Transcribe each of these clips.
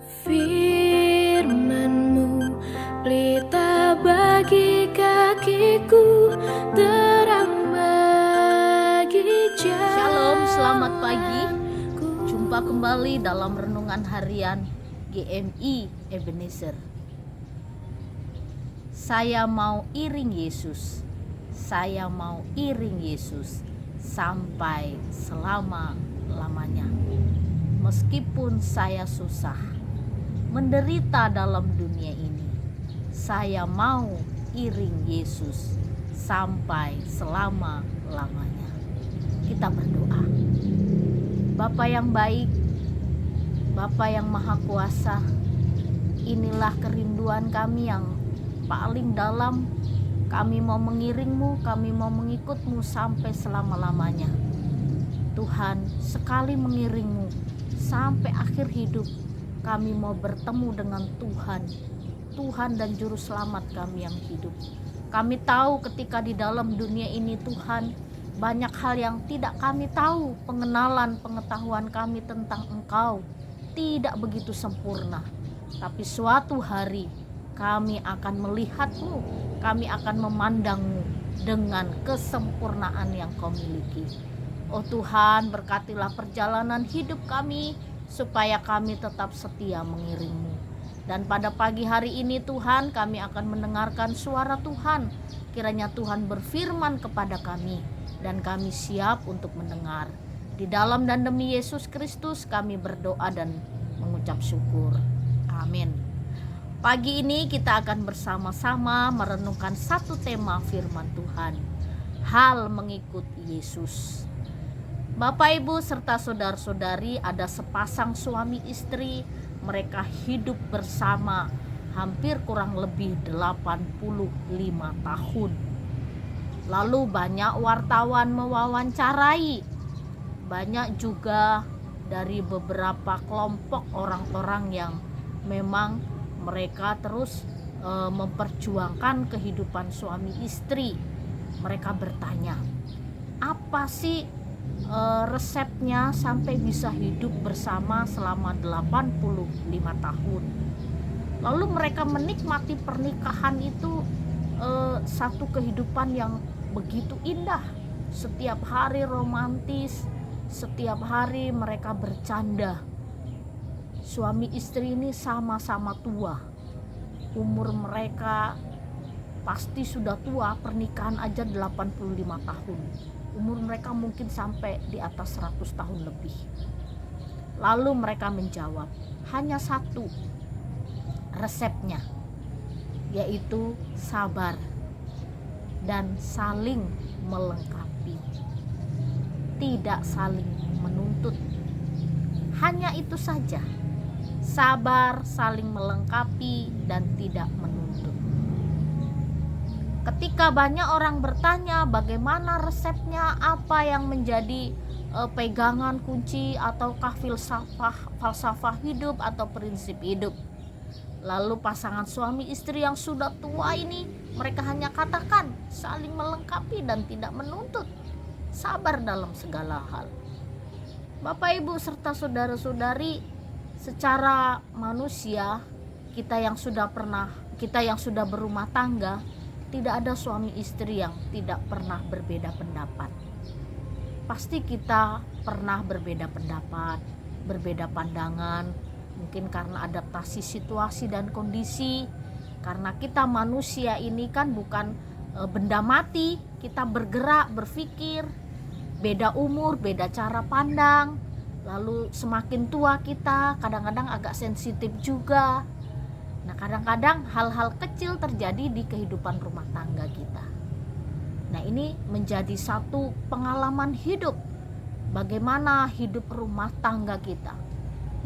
Firman-Mu pelita bagi kakiku, terang bagi jalan. Shalom, selamat pagi. Jumpa kembali dalam renungan harian GMI Ebenezer. Saya mau iring Yesus. Saya mau iring Yesus sampai selama-lamanya. Meskipun saya susah, menderita dalam dunia ini, saya mau iring Yesus sampai selama-lamanya. Kita berdoa. Bapa yang baik, Bapa yang maha kuasa, inilah kerinduan kami yang paling dalam. Kami mau mengiring-Mu, kami mau mengikut-Mu sampai selama-lamanya. Tuhan, sekali mengiring-Mu sampai akhir hidup, kami mau bertemu dengan Tuhan dan Juru Selamat kami yang hidup. Kami tahu ketika di dalam dunia ini Tuhan, banyak hal yang tidak kami tahu. Pengetahuan kami tentang Engkau tidak begitu sempurna. Tapi suatu hari kami akan melihat-Mu, kami akan memandang-Mu dengan kesempurnaan yang Kau miliki. Oh Tuhan, berkatilah perjalanan hidup kami supaya kami tetap setia mengiring-Mu. Dan pada pagi hari ini Tuhan, kami akan mendengarkan suara Tuhan. Kiranya Tuhan berfirman kepada kami dan kami siap untuk mendengar. Di dalam dan demi Yesus Kristus kami berdoa dan mengucap syukur. Amin. Pagi ini kita akan bersama-sama merenungkan satu tema firman Tuhan. Hal mengikut Yesus. Bapak, Ibu, serta saudara-saudari, ada sepasang suami istri. Mereka hidup bersama hampir kurang lebih 85 tahun. Lalu banyak wartawan mewawancarai. Banyak juga dari beberapa kelompok orang-orang yang memang mereka terus memperjuangkan kehidupan suami istri. Mereka bertanya, apa sih resepnya sampai bisa hidup bersama selama 85 tahun? Lalu mereka menikmati pernikahan itu satu kehidupan yang begitu indah. Setiap hari romantis, setiap hari mereka bercanda. Suami istri ini sama-sama tua. Umur mereka pasti sudah tua, pernikahan aja 85 tahun. Umur mereka mungkin sampai di atas 100 tahun lebih. Lalu mereka menjawab, hanya satu resepnya, yaitu sabar dan saling melengkapi. Tidak saling menuntut. Hanya itu saja. Sabar, saling melengkapi, dan tidak menuntut. Ketika banyak orang bertanya bagaimana resepnya, apa yang menjadi pegangan kunci ataukah falsafah hidup atau prinsip hidup, lalu pasangan suami istri yang sudah tua ini, mereka hanya katakan saling melengkapi dan tidak menuntut, sabar dalam segala hal. Bapak, Ibu, serta saudara-saudari, secara manusia, kita yang sudah berumah tangga, tidak ada suami istri yang tidak pernah berbeda pendapat. Pasti kita pernah berbeda pendapat, berbeda pandangan, mungkin karena adaptasi situasi dan kondisi. Karena kita manusia ini kan bukan benda mati, kita bergerak, berpikir, beda umur, beda cara pandang. Lalu semakin tua kita kadang-kadang agak sensitif juga. Nah, kadang-kadang hal-hal kecil terjadi di kehidupan rumah tangga kita. Nah, ini menjadi satu pengalaman hidup. Bagaimana hidup rumah tangga kita,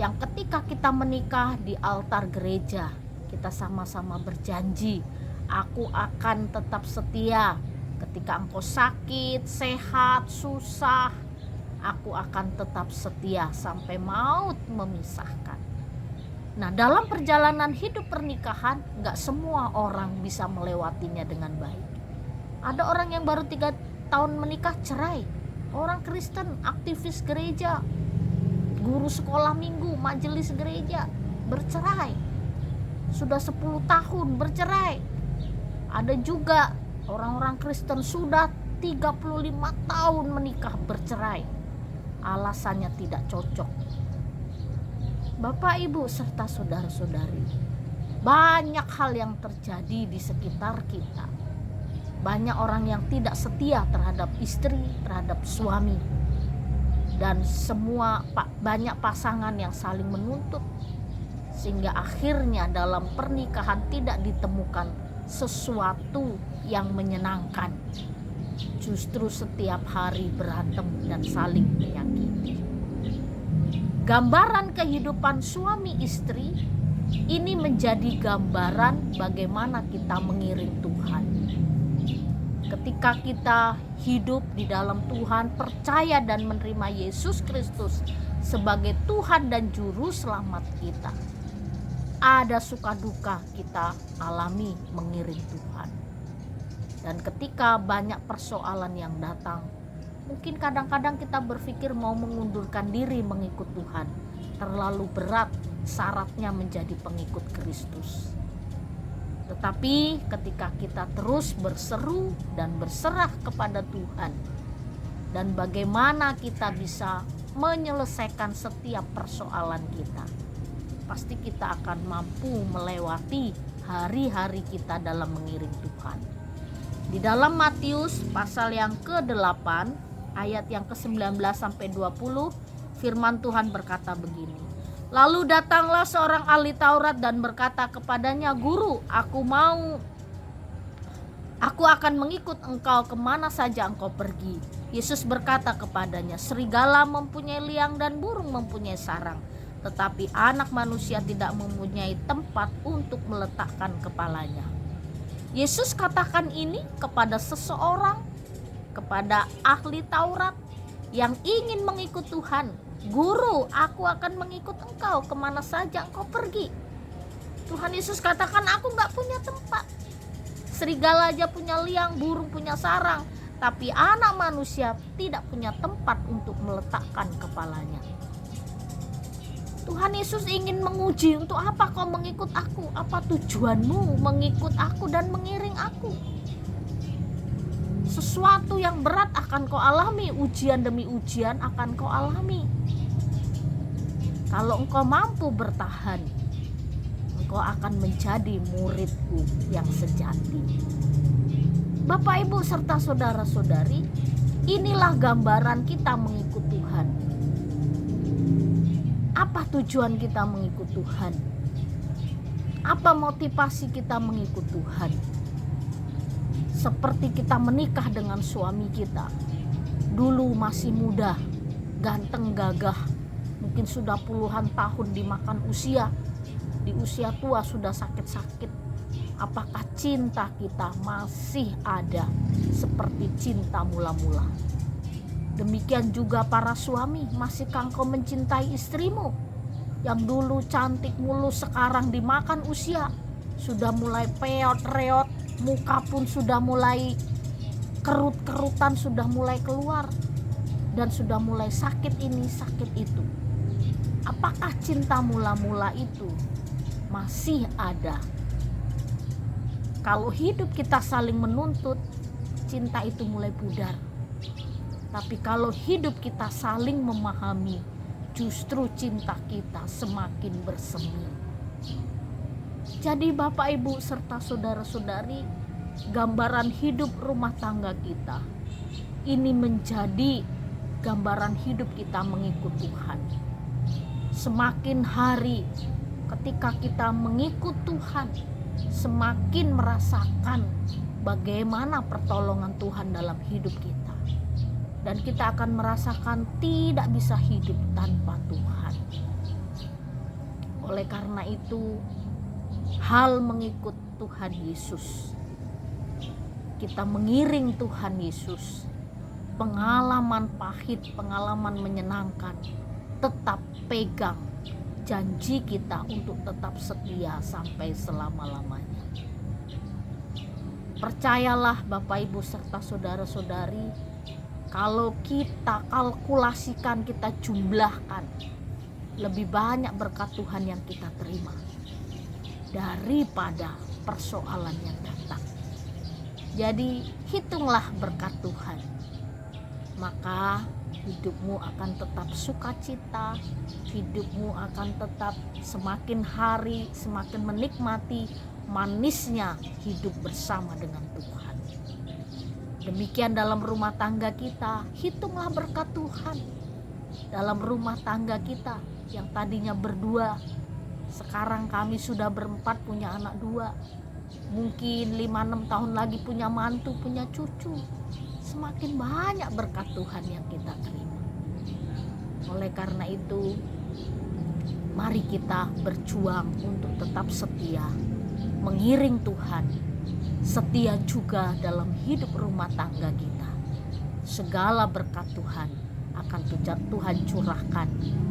yang ketika kita menikah di altar gereja, kita sama-sama berjanji, aku akan tetap setia. Ketika engkau sakit, sehat, susah, aku akan tetap setia sampai maut memisahkan. Nah, dalam perjalanan hidup pernikahan, gak semua orang bisa melewatinya dengan baik. Ada orang yang baru 3 tahun menikah cerai. Orang Kristen, aktivis gereja, guru sekolah minggu, majelis gereja, bercerai. Sudah 10 tahun bercerai. Ada juga orang-orang Kristen sudah 35 tahun menikah bercerai. Alasannya tidak cocok. Bapak, Ibu, serta saudara-saudari, banyak hal yang terjadi di sekitar kita. Banyak orang yang tidak setia terhadap istri, terhadap suami. Dan banyak pasangan yang saling menuntut. Sehingga akhirnya dalam pernikahan tidak ditemukan sesuatu yang menyenangkan. Justru setiap hari berantem dan saling menyakiti. Gambaran kehidupan suami istri ini menjadi gambaran bagaimana kita mengiring Tuhan. Ketika kita hidup di dalam Tuhan, percaya dan menerima Yesus Kristus sebagai Tuhan dan Juru Selamat kita, ada suka duka kita alami mengiring Tuhan. Dan ketika banyak persoalan yang datang, mungkin kadang-kadang kita berpikir mau mengundurkan diri mengikut Tuhan. Terlalu berat syaratnya menjadi pengikut Kristus. Tetapi ketika kita terus berseru dan berserah kepada Tuhan, dan bagaimana kita bisa menyelesaikan setiap persoalan kita, pasti kita akan mampu melewati hari-hari kita dalam mengiring Tuhan. Di dalam Matius pasal yang ke-8 ayat yang ke-19 sampai 20, firman Tuhan berkata begini. Lalu datanglah seorang ahli Taurat dan berkata kepadanya, Guru, aku akan mengikut engkau kemana saja engkau pergi. Yesus berkata kepadanya, serigala mempunyai liang dan burung mempunyai sarang, tetapi anak manusia tidak mempunyai tempat untuk meletakkan kepalanya. Yesus katakan ini kepada seseorang, kepada ahli Taurat yang ingin mengikut Tuhan. Guru, aku akan mengikut engkau kemana saja engkau pergi. Tuhan Yesus katakan, aku gak punya tempat. Serigala aja punya liang, burung punya sarang, tapi anak manusia tidak punya tempat untuk meletakkan kepalanya. Tuhan Yesus ingin menguji, untuk apa kau mengikut aku? Apa tujuanmu mengikut aku dan mengiring aku? Sesuatu yang berat akan kau alami, ujian demi ujian akan kau alami. Kalau engkau mampu bertahan, engkau akan menjadi muridku yang sejati. Bapak, Ibu, serta saudara-saudari, inilah gambaran kita mengikut Tuhan. Apa tujuan kita mengikut Tuhan? Apa motivasi kita mengikut Tuhan? Seperti kita menikah dengan suami kita. Dulu masih muda, ganteng, gagah, mungkin sudah puluhan tahun dimakan usia. Di usia tua sudah sakit-sakit. Apakah cinta kita masih ada seperti cinta mula-mula? Demikian juga para suami, masihkah engkau mencintai istrimu yang dulu cantik mulus, sekarang dimakan usia, sudah mulai peot-reot, muka pun sudah mulai kerut-kerutan, sudah mulai keluar, dan sudah mulai sakit ini, sakit itu. Apakah cinta mula-mula itu masih ada? Kalau hidup kita saling menuntut, cinta itu mulai pudar. Tapi kalau hidup kita saling memahami, justru cinta kita semakin bersemi. Jadi Bapak, Ibu, serta saudara-saudari, gambaran hidup rumah tangga kita ini menjadi gambaran hidup kita mengikut Tuhan. Semakin hari ketika kita mengikut Tuhan, semakin merasakan bagaimana pertolongan Tuhan dalam hidup kita. Dan kita akan merasakan tidak bisa hidup tanpa Tuhan. Oleh karena itu, hal mengikut Tuhan Yesus, kita mengiring Tuhan Yesus, pengalaman pahit, pengalaman menyenangkan, tetap pegang janji kita untuk tetap setia sampai selama-lamanya. Percayalah Bapak, Ibu, serta saudara-saudari, kalau kita kalkulasikan, kita jumlahkan lebih banyak berkat Tuhan yang kita terima daripada persoalan yang datang. Jadi hitunglah berkat Tuhan, maka hidupmu akan tetap sukacita, hidupmu akan tetap semakin hari semakin menikmati manisnya hidup bersama dengan Tuhan. Demikian dalam rumah tangga kita, hitunglah berkat Tuhan. Dalam rumah tangga kita yang tadinya berdua, sekarang kami sudah berempat, punya anak dua. Mungkin 5-6 tahun lagi punya mantu, punya cucu. Semakin banyak berkat Tuhan yang kita terima. Oleh karena itu, mari kita berjuang untuk tetap setia, mengiring Tuhan, setia juga dalam hidup rumah tangga kita. Segala berkat Tuhan akan Tuhan curahkan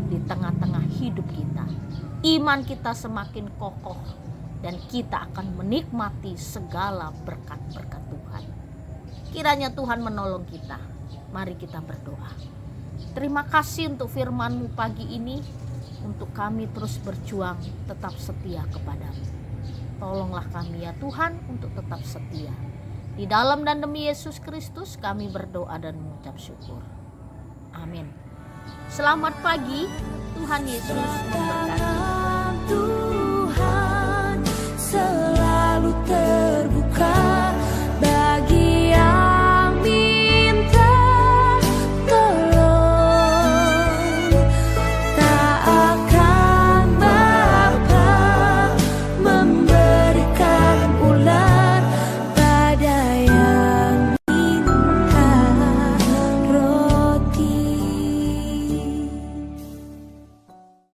di tengah-tengah hidup kita. Iman kita semakin kokoh dan kita akan menikmati segala berkat-berkat Tuhan. Kiranya Tuhan menolong kita. Mari kita berdoa. Terima kasih untuk firman-Mu pagi ini, untuk kami terus berjuang tetap setia kepadamu. Tolonglah kami ya Tuhan untuk tetap setia. Di dalam dan demi Yesus Kristus kami berdoa dan mengucap syukur. Amin. Selamat pagi, Tuhan Yesus memberkati.